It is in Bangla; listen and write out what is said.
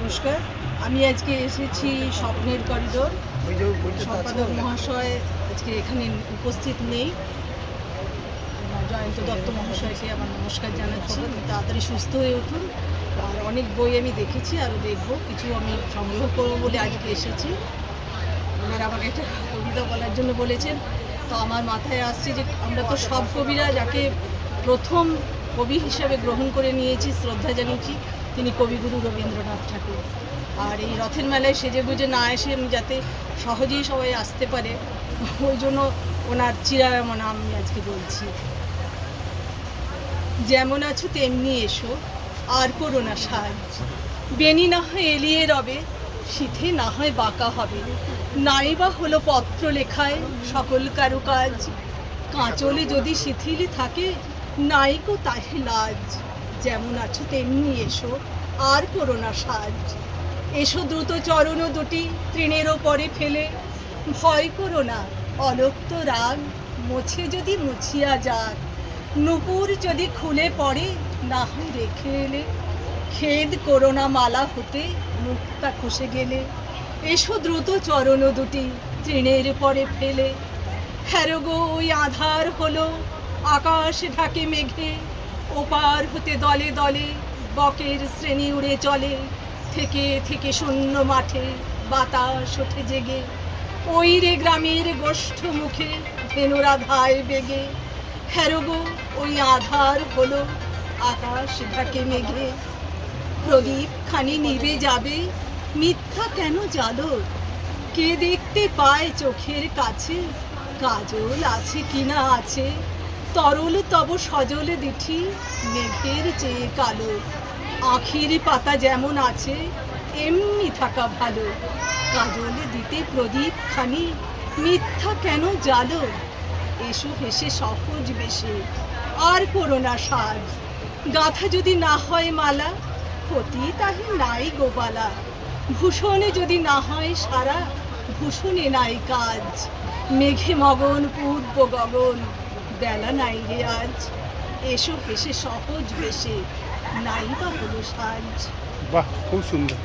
নমস্কার। আমি আজকে এসেছি স্বপ্নের করিডোর। সম্পাদক মহাশয় আজকে এখানে উপস্থিত নেই। জয়ন্ত দত্ত মহাশয়কে আমার নমস্কার জানাচ্ছি। তাড়াতাড়ি সুস্থ হয়ে উঠুন। আর অনেক বই আমি দেখেছি, আরও দেখব। কিছু আমি সংগ্রহ করবো বলে আজকে এসেছি। ওনারা আমাকে একটা কবিতা বলার জন্য বলেছেন। তো আমার মাথায় আসছে যে আমরা তো সব কবিরা যাকে প্রথম কবি হিসাবে গ্রহণ করে নিয়েছি, শ্রদ্ধা জানিয়েছি, তিনি কবিগুরু রবীন্দ্রনাথ ঠাকুর। আর এই রথের মেলায় সেজে গুজে না এসে আমি যাতে সহজেই সবাই আসতে পারে, ওই জন্য ওনার চিরায়মনা আমি আজকে বলছি। যেমন আছো তেমনি এসো, আর করো না সাজ। বেনি না হয় এলিয়ে রবে, সিথে না হয় বাঁকা হবে। নাই বা হলো পত্র লেখায় সকল কারুকাজ। কাঁচলে যদি শিথিল থাকে, নাইকো তাহে লাজ। যেমন আছো তেমনি এসো, আর করো না সাজ। এসো দ্রুত চরণ দুটি তৃণের ওপরে ফেলে। ভয় করো না অলক্ত রাগ, মুছে যদি মুছিয়া যাক। নূপুর যদি খুলে পড়ে, না হয় রেখে এলে। খেদ করো না মালা হতে মুক্তা খসে গেলে। এসো দ্রুত চরণ দুটি তৃণের পরে ফেলে। হ্যারো গো ওই আধার হলো আকাশ ঢাকে মেঘে। ওপার হতে দলে দলে বকের শ্রেণী উড়ে চলে। থেকে থেকে শূন্য মাঠে বাতাস ওঠে জেগে। ওই রে গ্রামের গোষ্ঠ মুখে ধেনুরা ধায় বেগে। হ্যারো গো ওই আধার হলো আকাশ ঢাকে মেঘে। প্রদীপ খানি নিভে যাবে, মিথ্যা কেন জালো? কে দেখতে পায় চোখের কাছে, কাজল আছে কিনা আছে। তরল তব সজল দিঠি মেঘের চেয়ে কালো। আখির পাতা যেমন আছে এমনি থাকা ভালো। কাজলে দিতে প্রদীপ খানি, মিথ্যা কেন জালো? এসো হেসে সহজ বেশে, আর করো না সাজ। গাথা যদি না হয় মালা, ক্ষতি তাহে নাই গোবালা। ভূষণে যদি না হয় সারা, ভূষণে নাই কাজ। মেঘে মগন পূর্ব গগন, বেলা নাই রে আজ। এসো হেসে সহজ বেশে, নাই বা হলো সাজ। বাহ, খুব সুন্দর।